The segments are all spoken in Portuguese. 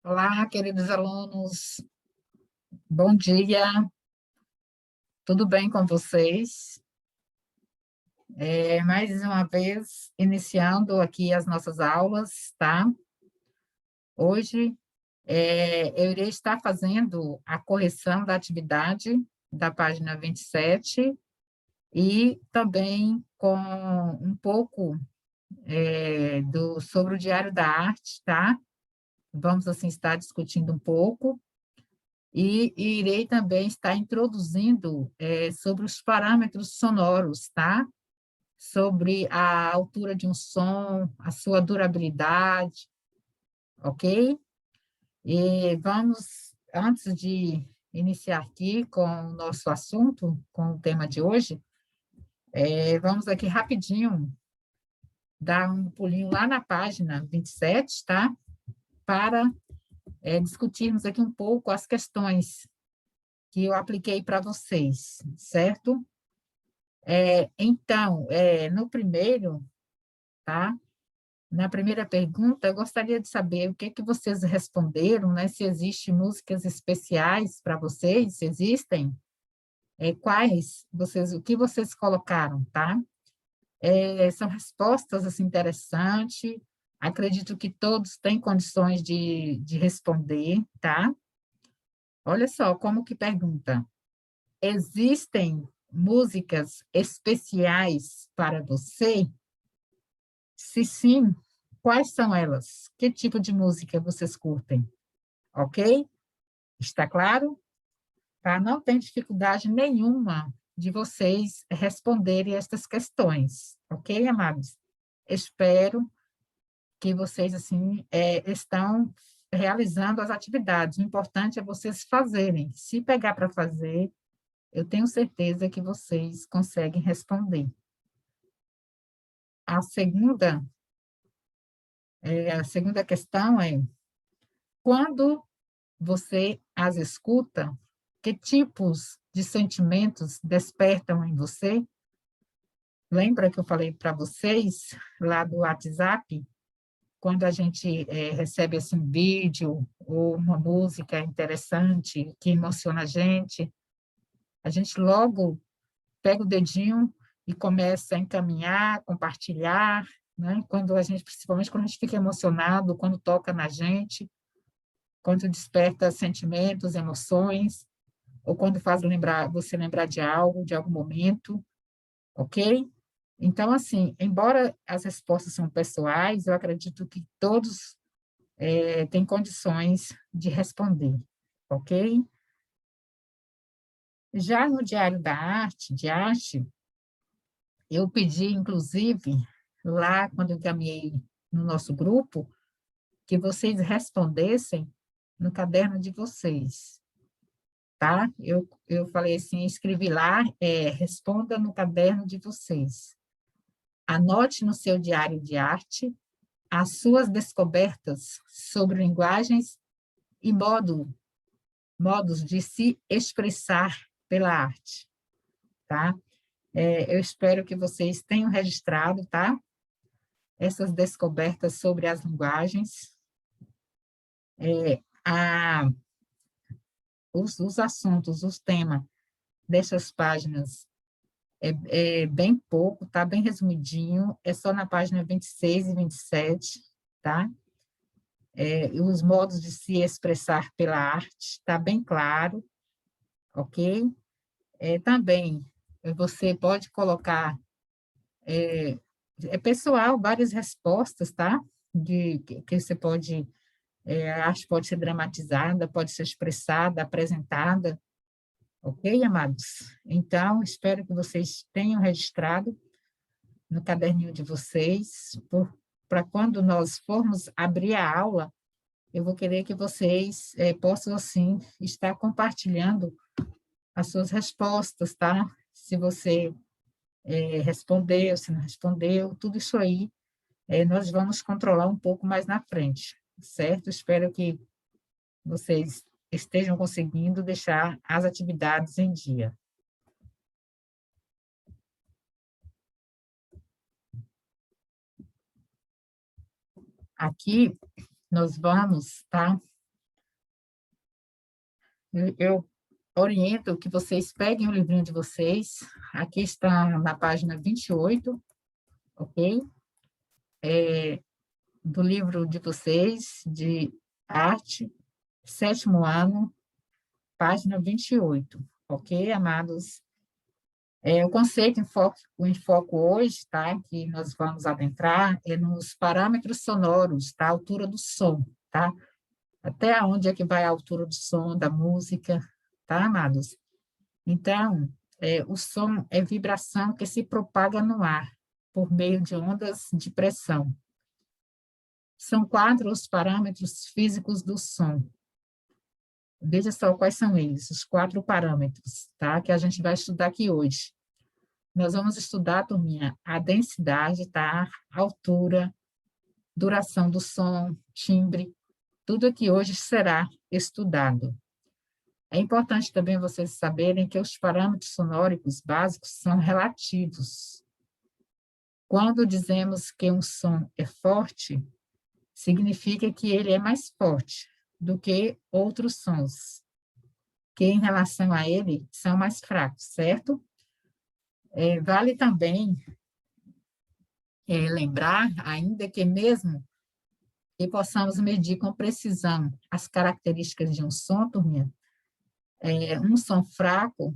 Olá, queridos alunos, bom dia, tudo bem com vocês? Mais uma vez, iniciando aqui as nossas aulas, tá? Hoje, eu irei estar fazendo a correção da atividade da página 27 e também com um pouco sobre o Diário da Arte, tá? Vamos, assim, estar discutindo um pouco. E irei também estar introduzindo sobre os parâmetros sonoros, tá? Sobre a altura de um som, a sua durabilidade, ok? E vamos, antes de iniciar aqui com o nosso assunto, com o tema de hoje, vamos aqui rapidinho dar um pulinho lá na página 27, tá? Para discutirmos aqui um pouco as questões que eu apliquei para vocês, certo? Então, no primeiro, tá? Na primeira pergunta, eu gostaria de saber o que que vocês responderam, né? Se existem músicas especiais para vocês, se existem, quais vocês, o que vocês colocaram, tá? São respostas assim interessantes. Acredito que todos têm condições de responder, tá? Olha só como que pergunta. Existem músicas especiais para você? Se sim, quais são elas? Que tipo de música vocês curtem? Ok? Está claro? Tá? Não tem dificuldade nenhuma de vocês responderem estas questões. Ok, amados? Espero que vocês, assim, estão realizando as atividades. O importante é vocês fazerem. Se pegar para fazer, eu tenho certeza que vocês conseguem responder. A segunda, a segunda questão é: quando você as escuta, que tipos de sentimentos despertam em você? Lembra que eu falei para vocês lá do WhatsApp, quando a gente recebe assim, um vídeo ou uma música interessante que emociona a gente logo pega o dedinho e começa a encaminhar, compartilhar, né? Quando a gente, principalmente quando a gente fica emocionado, quando toca na gente, quando desperta sentimentos, emoções, ou quando faz você lembrar de algo, de algum momento, ok? Então, assim, embora as respostas são pessoais, eu acredito que todos têm condições de responder, ok? Já no Diário da Arte, de arte, eu pedi, inclusive, lá quando eu encaminhei no nosso grupo, que vocês respondessem no caderno de vocês, tá? Eu falei assim, escrevi lá, responda no caderno de vocês. Anote no seu diário de arte as suas descobertas sobre linguagens e modos de se expressar pela arte, tá? Eu espero que vocês tenham registrado, tá? Essas descobertas sobre as linguagens. A, os assuntos, os temas dessas páginas é bem pouco, tá? Bem resumidinho, é só na página 26 e 27, tá? E os modos de se expressar pela arte, está bem claro, ok? Também, você pode colocar, pessoal, várias respostas, tá? Que você pode, a arte pode ser dramatizada, pode ser expressada, apresentada, ok, amados? Então, espero que vocês tenham registrado no caderninho de vocês, para quando nós formos abrir a aula, eu vou querer que vocês possam, assim, estar compartilhando as suas respostas, tá? Se você respondeu, se não respondeu, tudo isso aí nós vamos controlar um pouco mais na frente, certo? Espero que vocês estejam conseguindo deixar as atividades em dia. Aqui nós vamos, tá? eu oriento que vocês peguem o livrinho de vocês, aqui está na página 28, ok? Do livro de vocês, de arte, 7º ano, página 28, ok, amados? O conceito o enfoque hoje, tá, que nós vamos adentrar, é nos parâmetros sonoros, tá, a altura do som, tá? Até onde é que vai a altura do som da música, tá, amados? Então, o som é vibração que se propaga no ar, por meio de ondas de pressão. São 4 os parâmetros físicos do som. Veja só quais são eles, os 4 parâmetros, tá? Que a gente vai estudar aqui hoje. Nós vamos estudar, turminha, a densidade, tá? A altura, duração do som, timbre, tudo aqui hoje será estudado. É importante também vocês saberem que os parâmetros sonóricos básicos são relativos. Quando dizemos que um som é forte, significa que ele é mais forte do que outros sons, que em relação a ele são mais fracos, certo? Vale também lembrar, ainda que mesmo que possamos medir com precisão as características de um som, turminha, um som fraco,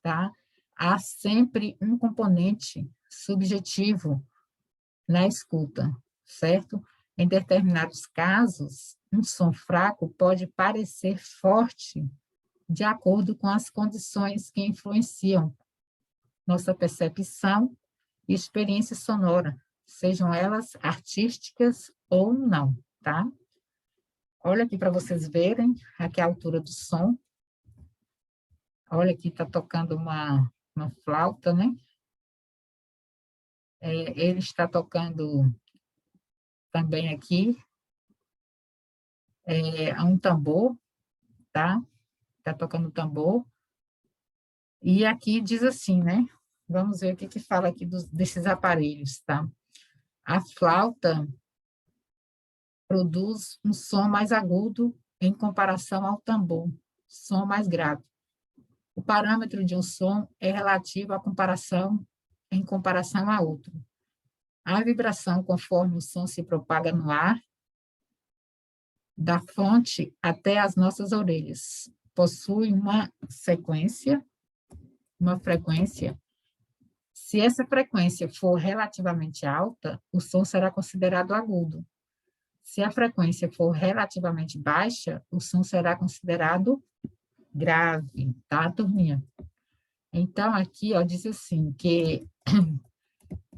tá? Há sempre um componente subjetivo na escuta, certo? Em determinados casos, um som fraco pode parecer forte de acordo com as condições que influenciam nossa percepção e experiência sonora, sejam elas artísticas ou não, tá? Olha aqui para vocês verem, aqui a altura do som. Olha aqui, está tocando uma flauta, né? Ele está tocando também aqui um tambor, tá? Está tocando tambor. E aqui diz assim, né? Vamos ver o que fala aqui desses aparelhos, tá? A flauta produz um som mais agudo em comparação ao tambor, som mais grave. O parâmetro de um som é relativo em comparação a outro. A vibração, conforme o som se propaga no ar, da fonte até as nossas orelhas, possui uma frequência. Se essa frequência for relativamente alta, o som será considerado agudo. Se a frequência for relativamente baixa, o som será considerado grave, tá, turminha? Então, aqui, ó, diz assim, que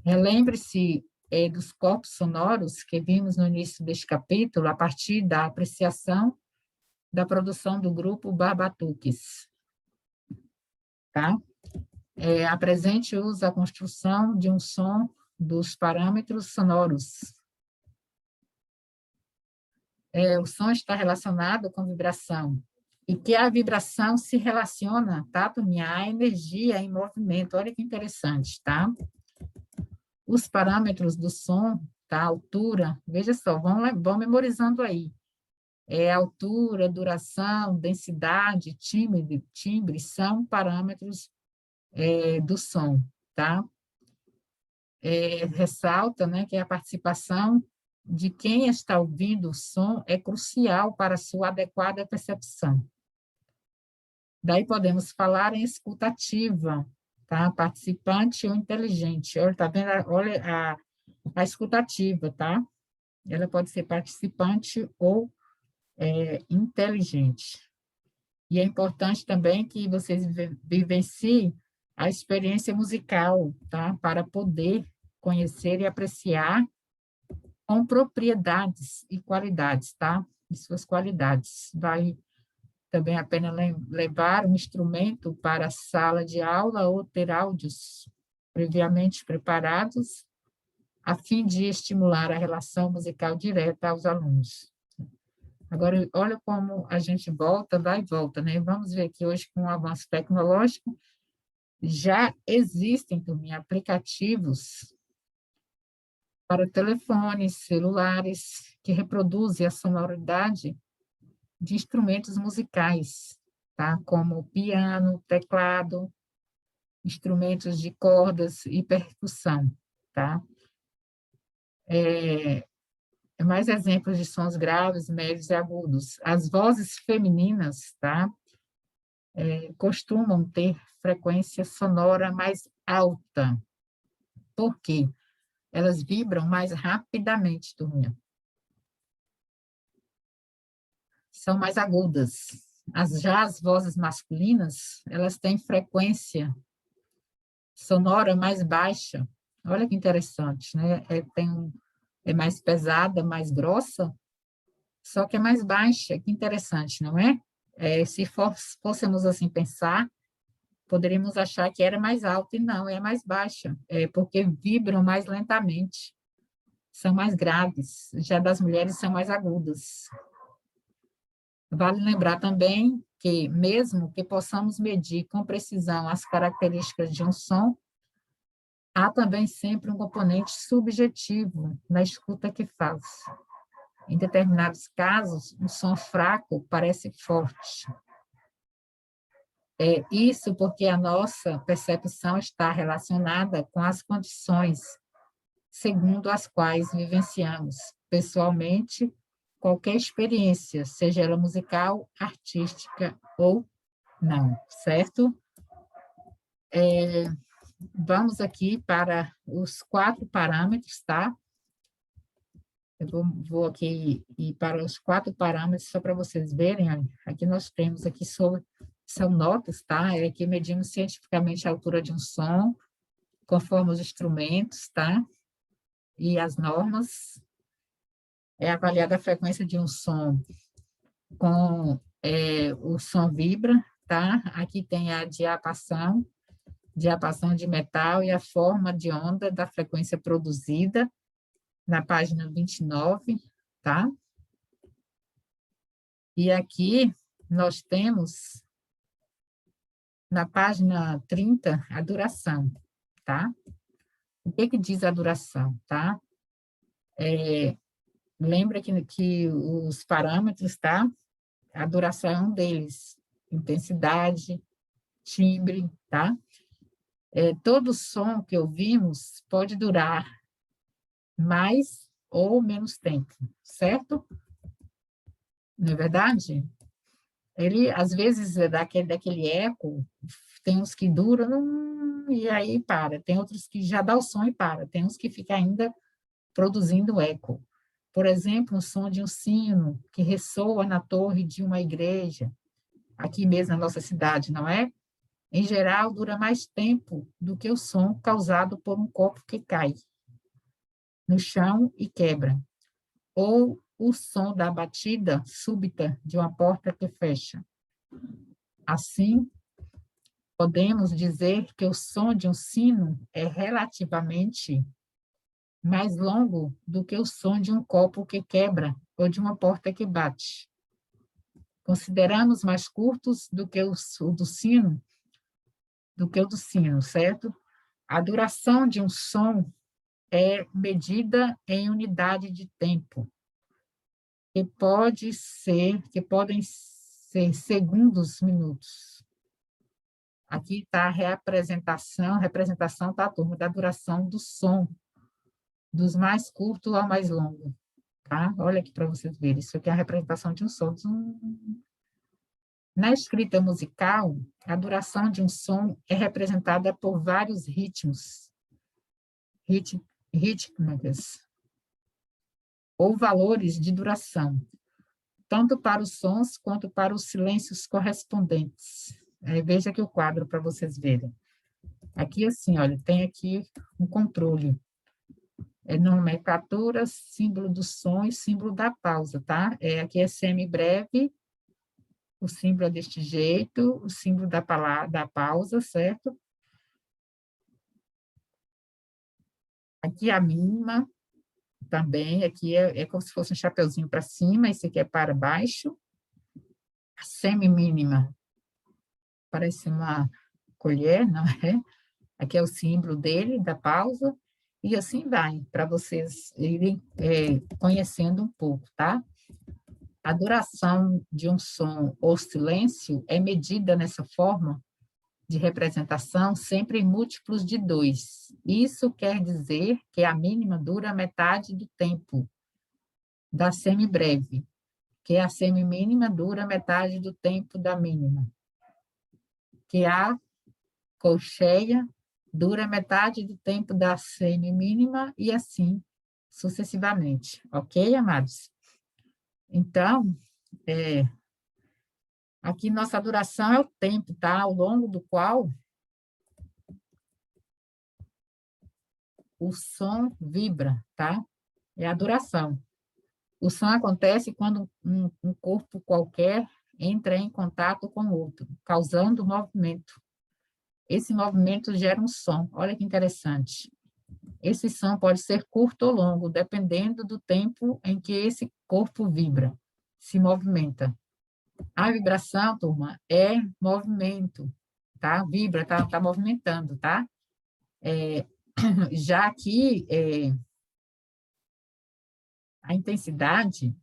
relembre-se dos corpos sonoros que vimos no início deste capítulo, a partir da apreciação da produção do grupo Barbatuques, tá? Apresente usa a construção de um som dos parâmetros sonoros. O som está relacionado com vibração, e que a vibração se relaciona, tá, turminha, à energia em movimento. Olha que interessante, tá? Os parâmetros do som, tá? Altura, veja só, vão memorizando aí. Altura, duração, densidade, timbre são parâmetros do som, tá? Ressalta, né, que a participação de quem está ouvindo o som é crucial para a sua adequada percepção. Daí podemos falar em escutativa, tá? Participante ou inteligente. Olha, tá vendo? Olha a escutativa, tá? Ela pode ser participante ou inteligente. E é importante também que vocês vivenciem a experiência musical, tá? Para poder conhecer e apreciar com propriedades e qualidades, tá? E suas qualidades. Vai também a pena levar um instrumento para a sala de aula ou ter áudios previamente preparados, a fim de estimular a relação musical direta aos alunos. Agora, olha como a gente vai e volta, né? Vamos ver que hoje, com o avanço tecnológico, já existem também aplicativos para telefones, celulares, que reproduzem a sonoridade de instrumentos musicais, tá? Como piano, teclado, instrumentos de cordas e percussão, tá? Mais exemplos de sons graves, médios e agudos. As vozes femininas, tá? Costumam ter frequência sonora mais alta. Por quê? Elas vibram mais rapidamente, turminha. São mais agudas. Já as vozes masculinas, elas têm frequência sonora mais baixa. Olha que interessante, né? É mais pesada, mais grossa, só que é mais baixa. Que interessante, não é? Se fôssemos assim pensar, poderíamos achar que era mais alta, e não, é mais baixa, porque vibram mais lentamente, são mais graves, já das mulheres são mais agudas. Vale lembrar também que, mesmo que possamos medir com precisão as características de um som, há também sempre um componente subjetivo na escuta que faz. Em determinados casos, um som fraco parece forte. Isso porque a nossa percepção está relacionada com as condições segundo as quais vivenciamos pessoalmente qualquer experiência, seja ela musical, artística ou não, certo? Vamos aqui para os 4 parâmetros, tá? Eu vou aqui ir para os 4 parâmetros, só para vocês verem. Olha, aqui nós temos aqui são notas, tá? Aqui medimos cientificamente a altura de um som, conforme os instrumentos, tá? E as normas. É avaliada a frequência de um som com o som vibra, tá? Aqui tem a diapação de metal e a forma de onda da frequência produzida, na página 29, tá? E aqui nós temos, na página 30, a duração, tá? O que diz a duração, tá? Lembra que os parâmetros, tá? A duração é um deles, intensidade, timbre, tá? Todo som que ouvimos pode durar mais ou menos tempo, certo? Não é verdade? Ele, às vezes, daquele eco, tem uns que duram e aí para, tem outros que já dá o som e para, tem uns que fica ainda produzindo eco. Por exemplo, o som de um sino que ressoa na torre de uma igreja, aqui mesmo na nossa cidade, não é? Em geral, dura mais tempo do que o som causado por um copo que cai no chão e quebra, ou o som da batida súbita de uma porta que fecha. Assim, podemos dizer que o som de um sino é relativamente mais longo do que o som de um copo que quebra ou de uma porta que bate. Consideramos mais curtos do que o do sino, certo? A duração de um som é medida em unidade de tempo, que podem ser segundos, minutos. Aqui está a representação, tá, turma, da duração do som, dos mais curtos ao mais longo, tá? Olha aqui para vocês verem, isso aqui é a representação de um som. Na escrita musical, a duração de um som é representada por vários rítmicas, ou valores de duração, tanto para os sons quanto para os silêncios correspondentes. Veja aqui o quadro para vocês verem. Aqui, assim, olha, tem aqui um controle. Nomenclatura, símbolo do som e símbolo da pausa, tá? Aqui é semibreve, o símbolo é deste jeito, o símbolo da pausa, certo? Aqui a mínima, também, aqui é como se fosse um chapeuzinho para cima, esse aqui é para baixo. A semi-mínima, parece uma colher, não é? Aqui é o símbolo dele, da pausa, e assim vai, para vocês irem conhecendo um pouco, tá? A duração de um som ou silêncio é medida nessa forma de representação sempre em múltiplos de 2. Isso quer dizer que a mínima dura metade do tempo da semibreve, que a semimínima dura metade do tempo da mínima, que a colcheia dura metade do tempo da semimínima e assim sucessivamente. Ok, amados? Então, aqui nossa duração é o tempo, tá? Ao longo do qual o som vibra, tá? É a duração. O som acontece quando um corpo qualquer entra em contato com o outro, causando movimento. Esse movimento gera um som. Olha que interessante. Esse som pode ser curto ou longo, dependendo do tempo em que esse corpo vibra, se movimenta. A vibração, turma, é movimento, tá? Vibra, tá movimentando, tá? Já que a intensidade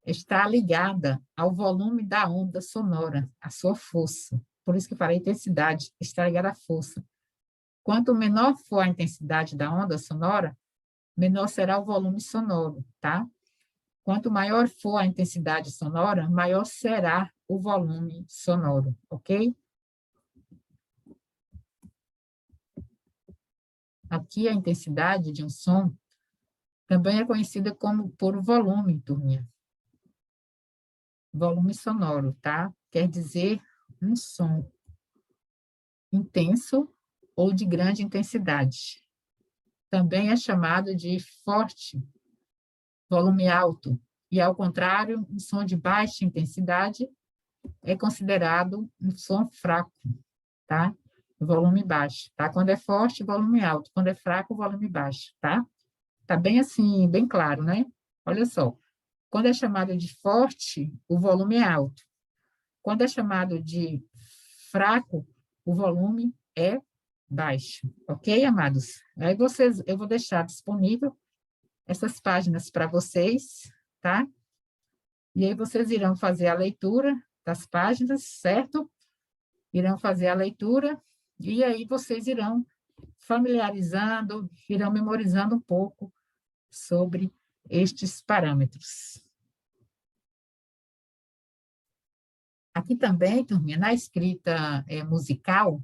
está ligada ao volume da onda sonora, à sua força. Por isso que eu falei intensidade, está ligada à força. Quanto menor for a intensidade da onda sonora, menor será o volume sonoro, tá? Quanto maior for a intensidade sonora, maior será o volume sonoro, ok? Aqui a intensidade de um som também é conhecida como por volume, turminha. Volume sonoro, tá? Quer dizer um som intenso ou de grande intensidade. Também é chamado de forte, volume alto, e, ao contrário, um som de baixa intensidade é considerado um som fraco, tá? Volume baixo, tá? Quando é forte, volume alto. Quando é fraco, volume baixo, tá? Tá bem assim, bem claro, né? Olha só. Quando é chamado de forte, o volume é alto. Quando é chamado de fraco, o volume é baixo. Ok, amados? Aí eu vou deixar disponível essas páginas para vocês, tá? E aí vocês irão fazer a leitura das páginas, certo? Irão fazer a leitura e aí vocês irão familiarizando, irão memorizando um pouco sobre estes parâmetros. Aqui também, turminha, na escrita musical,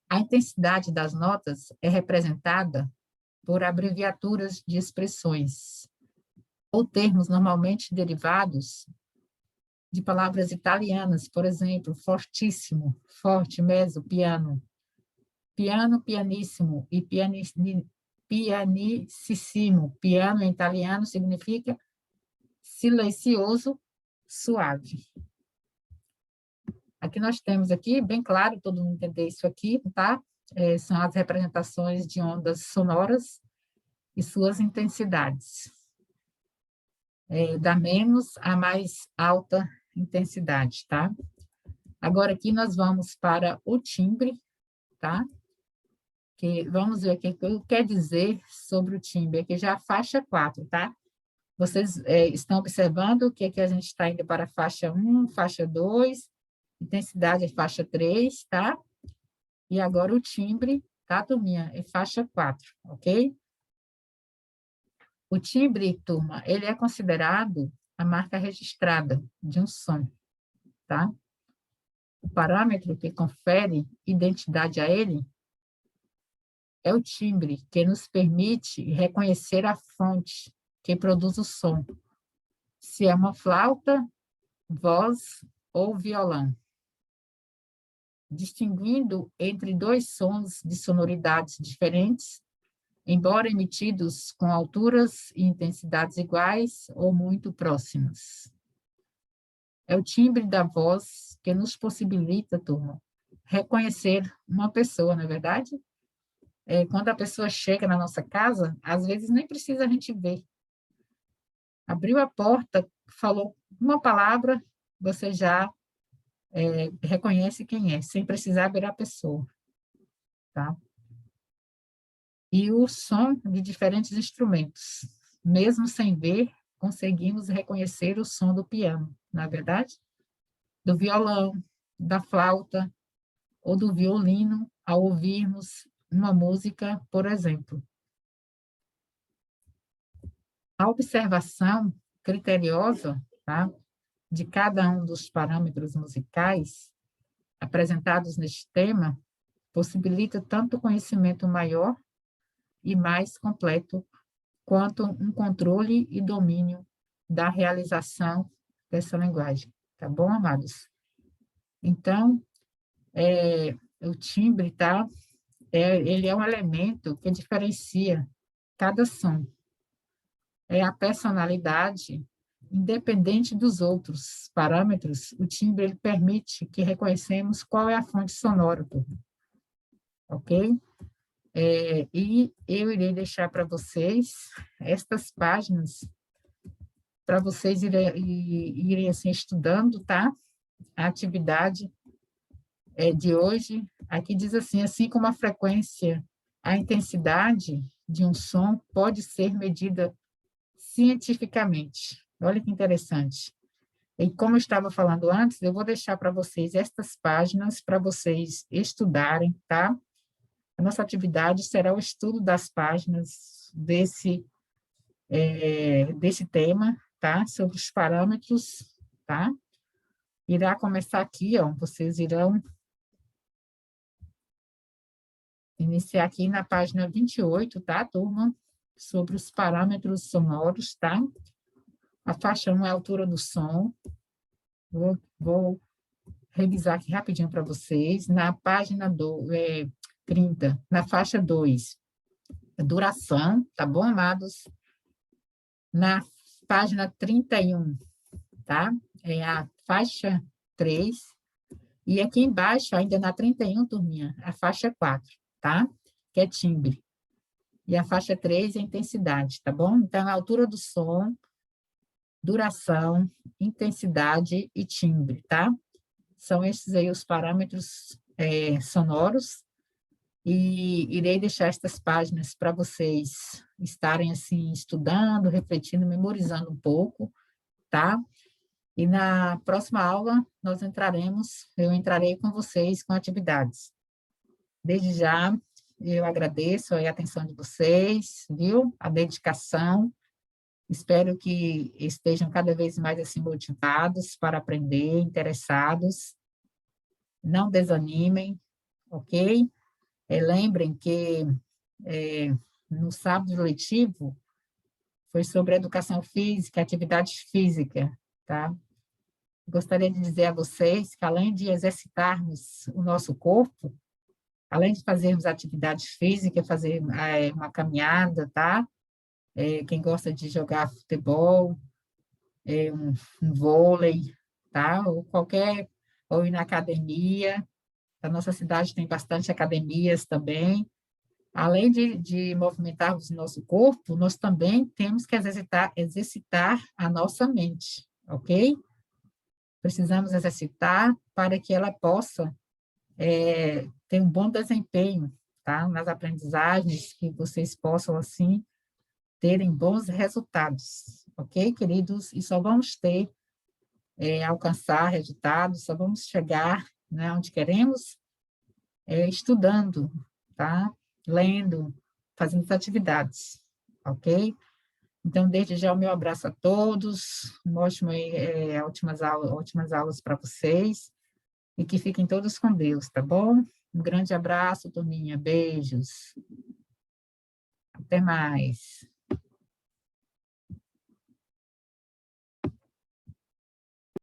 a intensidade das notas é representada por abreviaturas de expressões ou termos normalmente derivados de palavras italianas, por exemplo, fortíssimo, forte, meso, piano, piano, pianissimo e pianissimo. Piano em italiano significa silencioso, suave. Aqui nós temos aqui, bem claro, todo mundo entender isso aqui, tá? São as representações de ondas sonoras e suas intensidades. Da menos a mais alta intensidade, tá? Agora aqui nós vamos para o timbre, tá? Vamos ver o que quer dizer sobre o timbre, aqui já a faixa 4, tá? Vocês estão observando que a gente está indo para a faixa 1, faixa 2, intensidade é faixa 3, tá? E agora o timbre, tá, turminha? É faixa 4, ok? O timbre, turma, ele é considerado a marca registrada de um som, tá? O parâmetro que confere identidade a ele é o timbre, que nos permite reconhecer a fonte que produz o som, se é uma flauta, voz ou violão, distinguindo entre dois sons de sonoridades diferentes, embora emitidos com alturas e intensidades iguais ou muito próximas. É o timbre da voz que nos possibilita, turma, reconhecer uma pessoa, não é verdade? Quando a pessoa chega na nossa casa, às vezes nem precisa a gente ver. Abriu a porta, falou uma palavra, você já reconhece quem é, sem precisar ver a pessoa, tá? E o som de diferentes instrumentos, mesmo sem ver, conseguimos reconhecer o som do piano, não é verdade? Do violão, da flauta ou do violino ao ouvirmos uma música, por exemplo. A observação criteriosa, tá, de cada um dos parâmetros musicais apresentados neste tema possibilita tanto conhecimento maior e mais completo quanto um controle e domínio da realização dessa linguagem. Tá bom, amados? Então, o timbre, tá? Ele é um elemento que diferencia cada som. É a personalidade, independente dos outros parâmetros, o timbre ele permite que reconhecemos qual é a fonte sonora, ok? E eu irei deixar para vocês estas páginas para vocês irem assim, estudando, tá? A atividade de hoje, aqui diz assim como a frequência, a intensidade de um som pode ser medida cientificamente. Olha que interessante. E como eu estava falando antes, eu vou deixar para vocês estas páginas para vocês estudarem, tá? A nossa atividade será o estudo das páginas desse tema, tá? Sobre os parâmetros, tá? Irá começar aqui, ó, vocês irão iniciar aqui na página 28, tá, turma? Sobre os parâmetros sonoros, tá? A faixa 1 é a altura do som. Vou revisar aqui rapidinho para vocês. Na página 30, na faixa 2, duração, tá bom, amados? Na página 31, tá? É a faixa 3. E aqui embaixo, ainda na 31, turminha, a faixa 4, tá? Que é timbre. E a faixa 3 é intensidade, tá bom? Então, a altura do som, duração, intensidade e timbre, tá? São esses aí os parâmetros sonoros. E irei deixar estas páginas para vocês estarem, assim, estudando, refletindo, memorizando um pouco, tá? E na próxima aula, eu entrarei com vocês com atividades. Desde já, eu agradeço a atenção de vocês, viu? A dedicação. Espero que estejam cada vez mais assim motivados para aprender, interessados. Não desanimem, ok? Lembrem que no sábado letivo foi sobre educação física, atividade física, tá? Gostaria de dizer a vocês que, além de exercitarmos o nosso corpo, além de fazermos atividade física, fazer uma caminhada, tá? Quem gosta de jogar futebol, um vôlei, tá? Ou ir na academia. A nossa cidade tem bastante academias também. Além de movimentarmos o nosso corpo, nós também temos que exercitar a nossa mente, ok? Precisamos exercitar para que ela possa ter um bom desempenho, tá? Nas aprendizagens, que vocês possam, assim, terem bons resultados, ok, queridos? E só vamos alcançar resultados, só vamos chegar, né, onde queremos, estudando, tá? Lendo, fazendo atividades, ok? Então, desde já, o meu abraço a todos, ótimas aulas para vocês, e que fiquem todos com Deus, tá bom? Um grande abraço, turminha, beijos. Até mais.